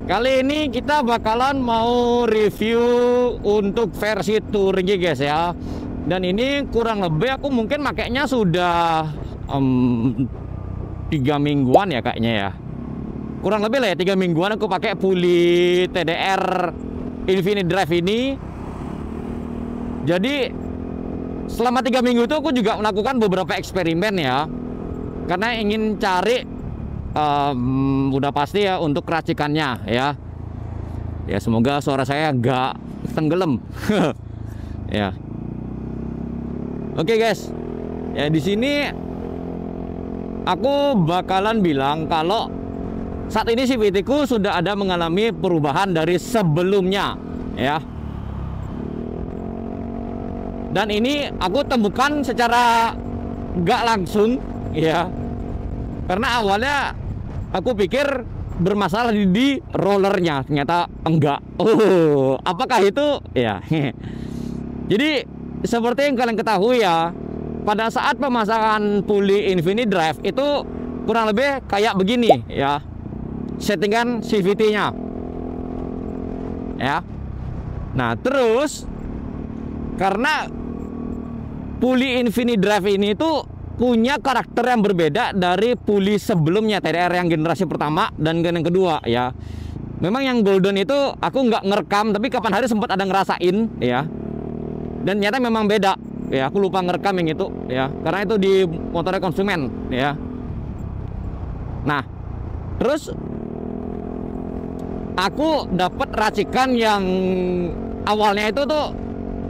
Kali ini kita bakalan mau review untuk versi touring guys ya. Dan ini kurang lebih aku mungkin makainya sudah 3 mingguan ya kayaknya ya. Kurang lebih lah ya 3 mingguan aku pakai Pulih TDR Infinity Drive ini. Jadi selama 3 minggu itu aku juga melakukan beberapa eksperimen ya. Karena ingin cari udah pasti ya untuk racikannya ya. Ya semoga suara saya gak tenggelam. Ya. Oke guys. Ya di sini aku bakalan bilang kalau saat ini CVT ku sudah ada mengalami perubahan dari sebelumnya ya. Dan ini aku temukan secara gak langsung ya. Karena awalnya aku pikir bermasalah di rollernya, ternyata enggak. Oh, apakah itu? Ya. Jadi seperti yang kalian ketahui ya, pada saat pemasangan Pulih Infinity Drive itu kurang lebih kayak begini ya. Settingan CVT-nya. Ya. Nah, terus karena Pulih Infinity Drive ini tuh punya karakter yang berbeda dari Pulih sebelumnya, TDR yang generasi pertama dan yang kedua ya. Memang yang Golden itu aku nggak ngerekam, tapi kapan hari sempat ada ngerasain ya. Dan ternyata memang beda ya, aku lupa ngerekam yang itu ya, karena itu di motornya konsumen ya. Nah, terus aku dapat racikan yang awalnya itu tuh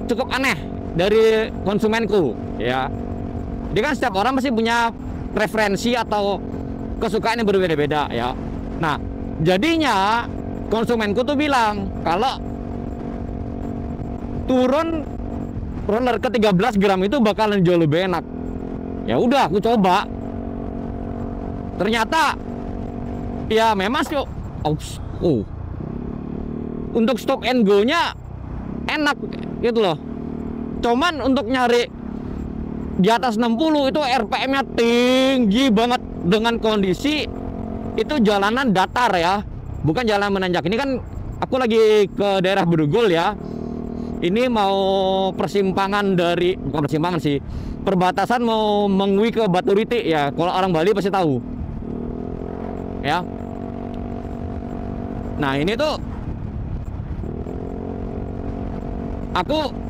cukup aneh dari konsumenku ya. Jadi kan setiap orang pasti punya preferensi atau kesukaan yang berbeda-beda ya. Nah, jadinya konsumenku tuh bilang kalau turun roller ke 13 gram itu bakalan jauh lebih enak. Ya udah, aku coba. Ternyata ya memang sih untuk stop and go-nya enak gitu loh. Cuman untuk nyari di atas 60 itu RPM-nya tinggi banget dengan kondisi itu jalanan datar ya, bukan jalan menanjak. Ini kan aku lagi ke daerah Bedugul ya. Ini mau persimpangan dari, bukan persimpangan sih, perbatasan mau mengui ke Baturiti ya. Kalau orang Bali pasti tahu. Ya. Nah, ini tuh aku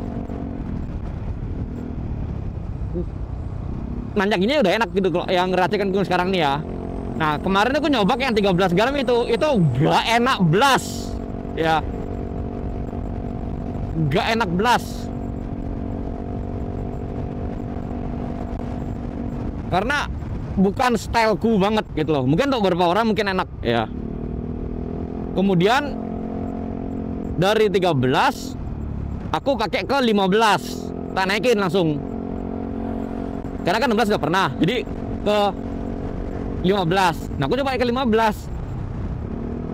nanjak ini udah enak gitu kalau yang racikan gue sekarang nih ya. Nah, kemarin aku nyoba yang 13 gram itu gak enak belas ya. Gak enak belas. Karena bukan styleku banget gitu loh. Mungkin untuk beberapa orang mungkin enak ya. Kemudian dari 13 aku pakai ke 15. Tak naikin langsung. Karena kan 16 udah pernah, jadi ke 15. Nah, aku coba ke 15.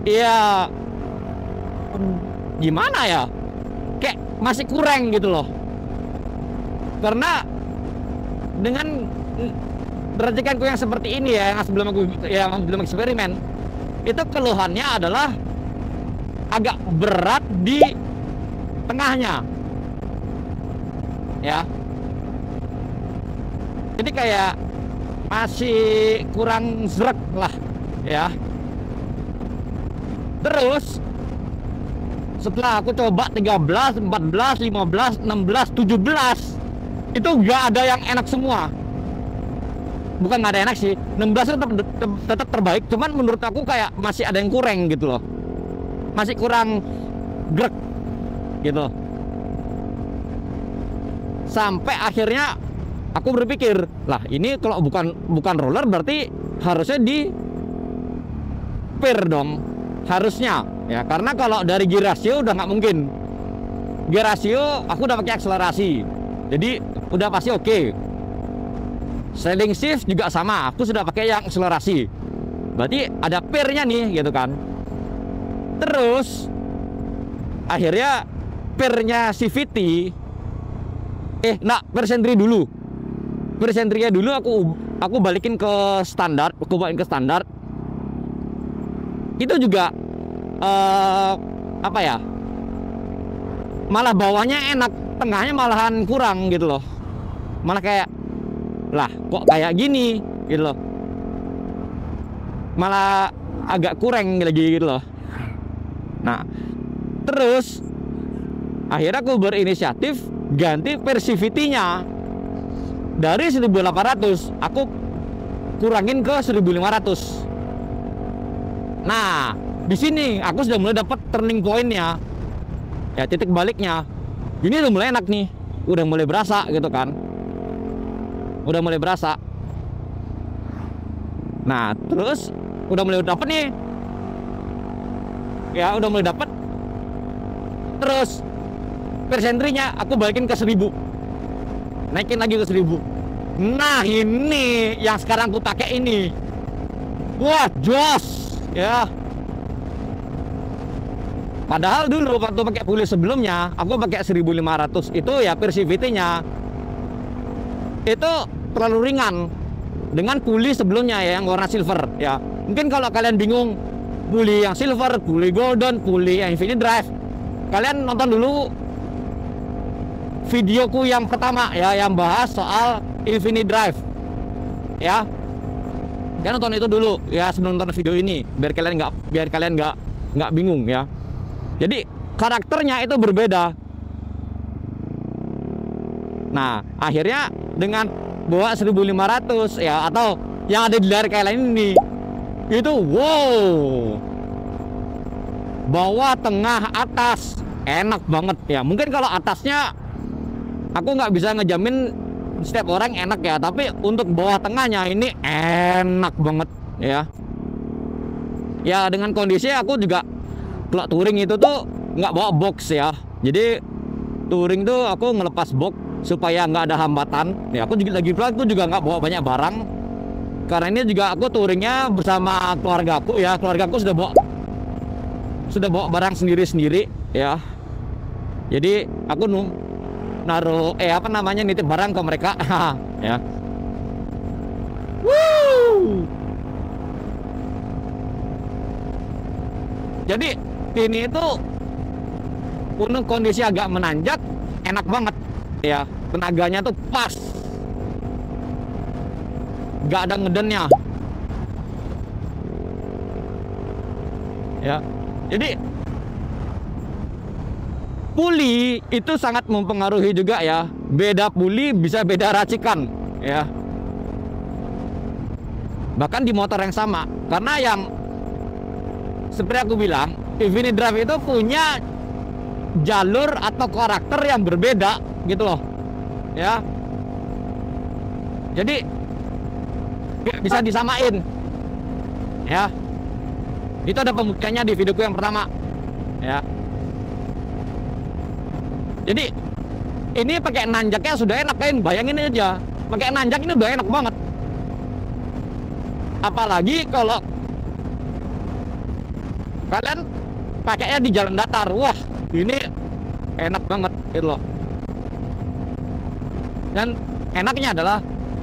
Iya, gimana ya? Kayak masih kurang gitu loh. Karena dengan racikanku yang seperti ini ya, yang sebelum eksperimen, itu keluhannya adalah agak berat di tengahnya. Ya. Jadi kayak masih kurang zrek lah ya. Terus setelah aku coba 13, 14, 15, 16, 17 itu gak ada yang enak semua. Bukan gak ada enak sih, 16 itu tetap terbaik. Cuman menurut aku kayak masih ada yang kurang gitu loh. Masih kurang grek gitu. Sampai akhirnya aku berpikir, lah ini kalau bukan roller berarti harusnya di pir dong, harusnya ya. Karena kalau dari gear ratio udah nggak mungkin. Gear ratio aku udah pakai akselerasi, jadi udah pasti oke. Sliding shift juga sama, aku sudah pakai yang akselerasi, berarti ada pirnya nih gitu kan. Terus akhirnya pirnya CVT pir sentry dulu. Persentrinya dulu aku balikin ke standar, Itu juga apa ya, malah bawahnya enak, tengahnya malahan kurang gitu loh. Malah kayak, lah kok kayak gini gitu loh, malah agak kurang lagi gitu loh. Nah terus akhirnya aku berinisiatif ganti Persivity-nya dari 1800 aku kurangin ke 1500. Nah di sini aku sudah mulai dapat turning point-nya, ya titik baliknya. Ini udah mulai enak nih, udah mulai berasa gitu kan, udah mulai berasa. Nah terus udah mulai dapet nih, ya udah mulai dapet. Terus persentrinya aku balikin ke 1000, naikin lagi ke 1000. Nah ini yang sekarang aku pakai ini, wah jos ya. Padahal dulu waktu pakai puli sebelumnya aku pakai 1500 itu ya Persivity-nya itu terlalu ringan dengan puli sebelumnya ya, yang warna silver ya. Mungkin kalau kalian bingung puli yang silver, puli golden, puli yang Infinity Drive, kalian nonton dulu videoku yang pertama ya, yang bahas soal Infinity Drive ya. Kalian nonton itu dulu ya sebelum nonton video ini, biar kalian nggak bingung ya. Jadi karakternya itu berbeda. Nah akhirnya dengan bawa 1500 ya, atau yang ada di layar kayak lain ini, itu wow, bawah, tengah, atas enak banget ya. Mungkin kalau atasnya aku nggak bisa ngejamin setiap orang enak ya, tapi untuk bawah tengahnya ini enak banget ya. Ya dengan kondisi aku juga kalau touring itu tuh nggak bawa box ya, jadi touring tuh aku ngelepas box supaya nggak ada hambatan ya. Aku juga lagi pula aku juga nggak bawa banyak barang, karena ini juga aku touringnya bersama keluargaku ya. Keluargaku sudah bawa barang sendiri ya, jadi aku naruh apa namanya, nitip barang ke mereka ya. Woo! Jadi ini itu untuk kondisi agak menanjak enak banget ya, tenaganya tuh pas, nggak ada ngedennya ya. Jadi puli itu sangat mempengaruhi juga ya, beda puli bisa beda racikan ya, bahkan di motor yang sama. Karena yang seperti aku bilang, Infinity Drive itu punya jalur atau karakter yang berbeda gitu loh ya. Jadi gak bisa disamain ya. Itu ada pembuktiannya di videoku yang pertama ya. Jadi ini pakai nanjaknya sudah enak kan, bayangin aja pakai nanjak ini udah enak banget. Apalagi kalau kalian pakainya di jalan datar, wah ini enak banget gitu loh. Dan enaknya adalah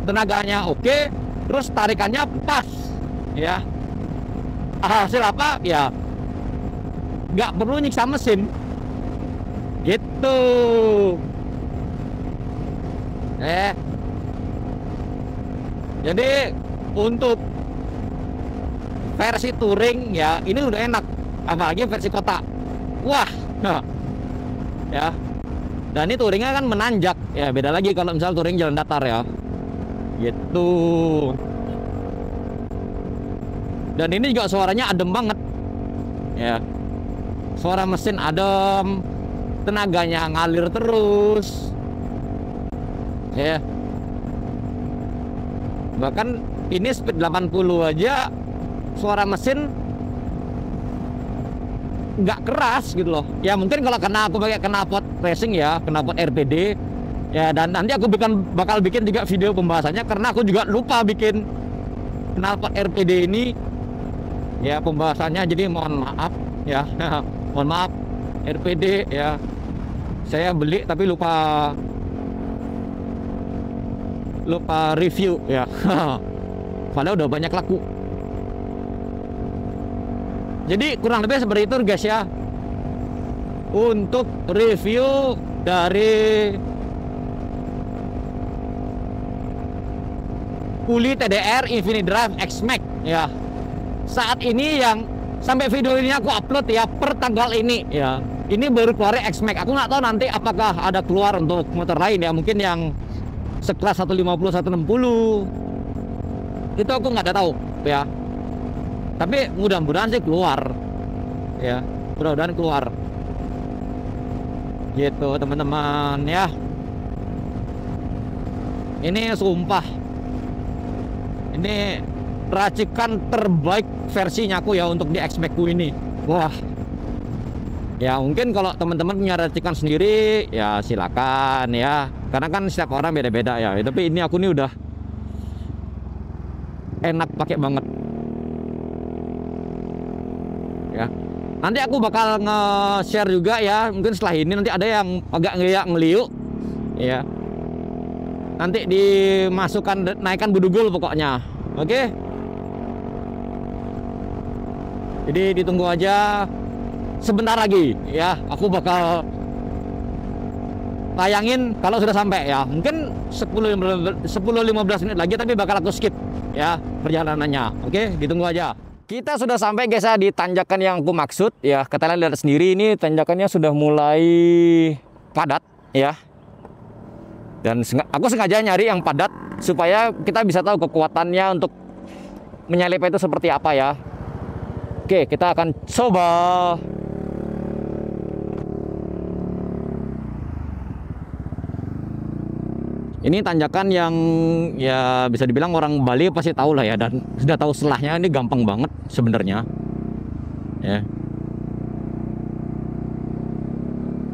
tenaganya oke, terus tarikannya pas ya. Hasil apa ya, nggak perlu nyiksa mesin gitu. Jadi untuk versi touring ya ini udah enak, apalagi versi kota, wah ya. Dan ini touringnya kan menanjak ya, beda lagi kalau misal touring jalan datar ya gitu. Dan ini juga suaranya adem banget ya, suara mesin adem, tenaganya ngalir terus ya. Bahkan ini speed 80 aja suara mesin nggak keras gitu loh ya. Mungkin kalau karena aku pakai knalpot racing ya, knalpot RPD ya. Dan nanti aku bakal bikin juga video pembahasannya, karena aku juga lupa bikin knalpot RPD ini ya pembahasannya. Jadi mohon maaf ya mohon maaf RPD ya, saya beli tapi lupa review ya padahal udah banyak laku. Jadi kurang lebih seperti itu guys ya, untuk review dari Pulih TDR Infinity Drive X-Max ya. Saat ini yang sampai video ini aku upload ya per tanggal ini ya. Ini baru keluar X-Max. Aku nggak tahu nanti apakah ada keluar untuk motor lain ya. Mungkin yang sekelas 150, 160 itu aku nggak ada tahu ya. Tapi mudah-mudahan sih keluar ya. Mudah-mudahan keluar. Gitu teman-teman ya. Ini sumpah, ini racikan terbaik versinya aku ya untuk di X-Max ku ini. Wah. Ya mungkin kalau teman-teman punya racikan sendiri ya silakan ya. Karena kan setiap orang beda-beda ya. Tapi ini aku nih udah enak pakai banget. Ya. Nanti aku bakal nge-share juga ya. Mungkin setelah ini nanti ada yang agak ngeliuk ya. Nanti dimasukkan, naikkan budugul pokoknya. Oke. Jadi ditunggu aja, sebentar lagi ya. Aku bakal tayangin kalau sudah sampai ya. Mungkin 10-15 menit lagi, tapi bakal aku skip ya perjalanannya. Oke, ditunggu aja. Kita sudah sampai guys ya di tanjakan yang aku maksud ya. Kalian lihat sendiri, ini tanjakannya sudah mulai padat ya. Dan aku sengaja nyari yang padat supaya kita bisa tahu kekuatannya untuk menyalip itu seperti apa ya. Oke, kita akan coba. Ini tanjakan yang ya bisa dibilang orang Bali pasti tahu lah ya, dan sudah tahu selahnya. Ini gampang banget sebenarnya ya.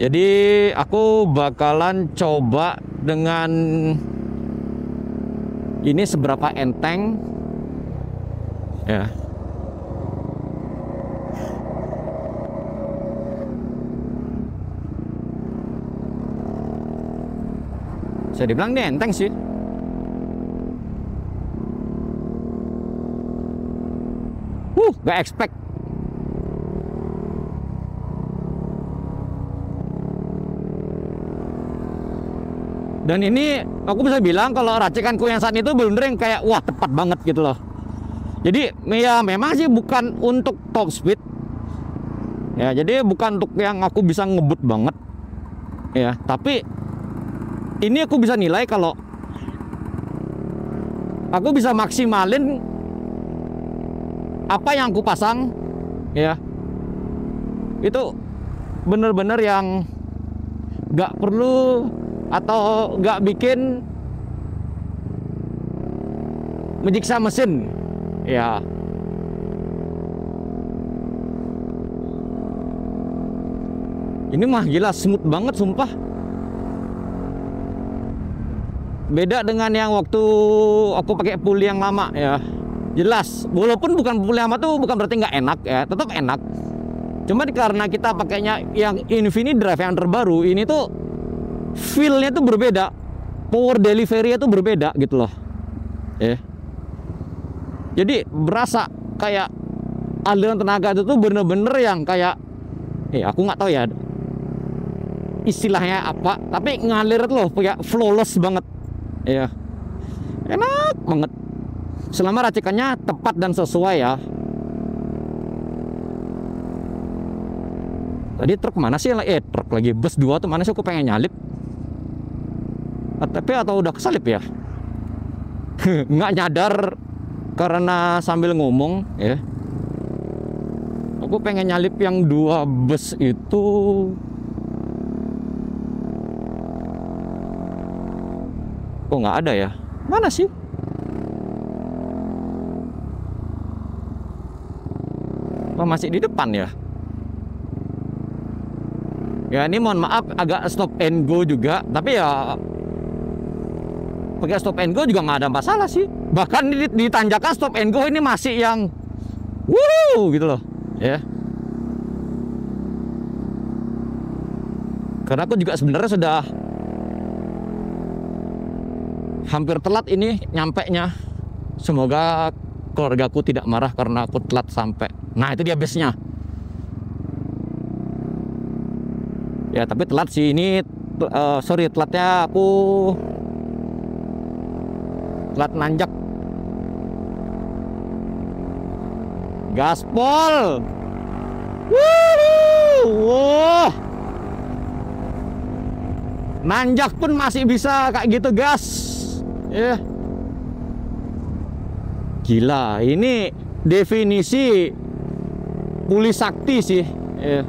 Jadi aku bakalan coba dengan ini seberapa enteng ya. Bisa dibilang ini enteng sih. Gak expect. Dan ini aku bisa bilang kalau racikanku yang saat itu bener-bener yang kayak wah tepat banget gitu loh. Jadi ya memang sih bukan untuk top speed ya, jadi bukan untuk yang aku bisa ngebut banget ya, tapi ini aku bisa nilai kalau aku bisa maksimalin apa yang aku pasang ya. Itu bener-bener yang gak perlu atau nggak bikin menyiksa mesin ya. Ini mah gila smooth banget sumpah. Beda dengan yang waktu aku pakai puli yang lama ya. Jelas walaupun bukan puli lama tuh bukan berarti nggak enak ya, tetap enak. Cuma karena kita pakainya yang Infinity Drive yang terbaru ini tuh feel-nya tuh berbeda, power delivery-nya tuh berbeda gitu loh ya. Jadi berasa kayak aliran tenaga itu tuh bener-bener yang kayak aku nggak tahu ya istilahnya apa, tapi ngalir tuh loh kayak flawless banget ya. Enak banget selama racikannya tepat dan sesuai ya. Tadi truk mana sih? Truk lagi bus 2 tuh mana sih? Aku pengen nyalip. Tapi atau udah kesalip ya? Nggak nyadar karena sambil ngomong ya. Aku pengen nyalip yang 2 bus itu. Kok nggak ada ya? Mana sih? Oh, masih di depan ya? Ya ini mohon maaf agak stop and go juga, tapi ya pakai stop and go juga nggak ada masalah sih. Bahkan di tanjakan stop and go ini masih yang wuh gitu loh ya. Karena aku juga sebenarnya sudah hampir telat ini nyampe nya. Semoga keluargaku tidak marah karena aku telat sampai Nah, itu dia base-nya. Ya, tapi telat sih ini. Sorry, telatnya aku telat nanjak. Gaspol. Wow. Nanjak pun masih bisa kayak gitu, gas. Ya. Gila, ini definisi puli sakti sih. Ya.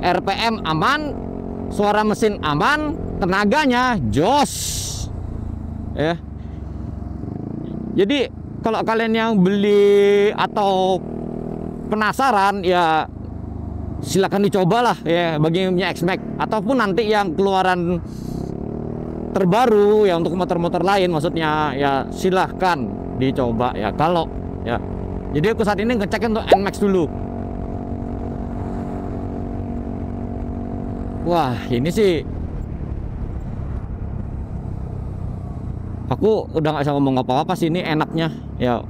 RPM aman, suara mesin aman, tenaganya jos. Ya. Jadi kalau kalian yang beli atau penasaran, ya silakan dicobalah ya bagi punya X-Max, ataupun nanti yang keluaran terbaru ya untuk motor-motor lain, maksudnya ya silahkan dicoba ya. Kalau ya, jadi aku saat ini ngecek untuk NMAX dulu. Wah, ini sih aku udah nggak bisa ngomong apa-apa sih, ini enaknya ya.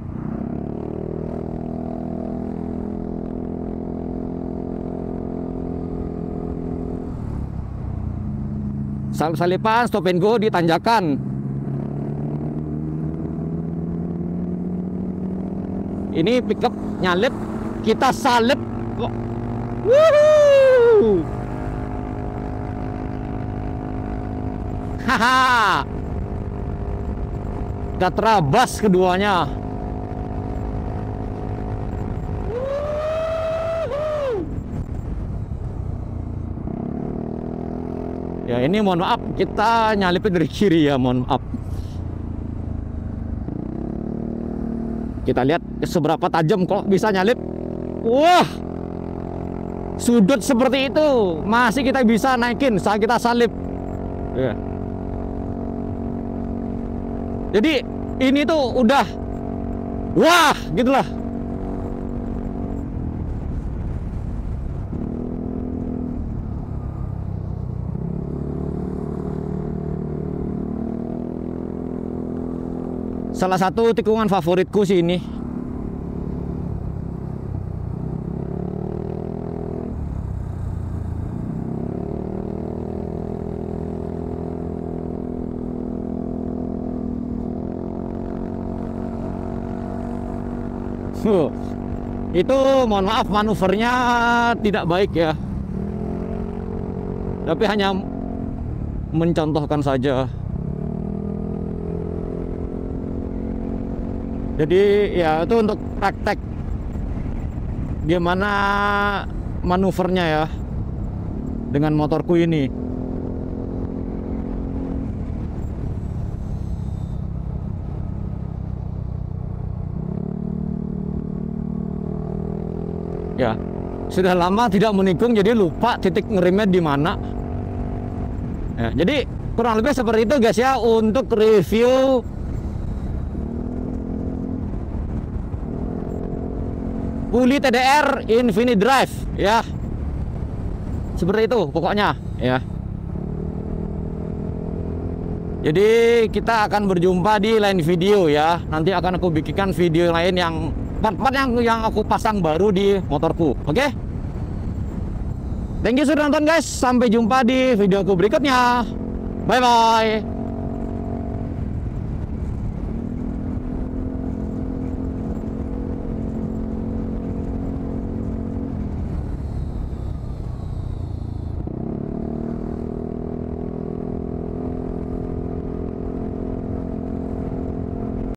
Salip-salipan, stop and go di tanjakan. Ini pickup nyalip, kita salip. Wuhuu. Haha. Kita terabas keduanya. Ya, ini mohon maaf, kita nyalipin dari kiri ya, mohon maaf. Kita lihat seberapa tajam kok bisa nyalip. Wah, sudut seperti itu masih kita bisa naikin saat kita salip ya. Jadi ini tuh udah wah gitulah. Salah satu tikungan favoritku sih ini. Itu mohon maaf manuvernya tidak baik ya. Tapi hanya mencontohkan saja. Jadi ya itu untuk praktek gimana manuvernya ya dengan motorku ini. Ya, sudah lama tidak menikung jadi lupa titik ngeremnya di mana. Ya, jadi kurang lebih seperti itu guys ya untuk review Puli TDR Infinity Drive ya. Seperti itu pokoknya ya. Jadi kita akan berjumpa di lain video ya. Nanti akan aku bikinkan video lain yang part-part yang aku pasang baru di motorku. Oke? Thank you sudah nonton guys. Sampai jumpa di videoku berikutnya. Bye bye.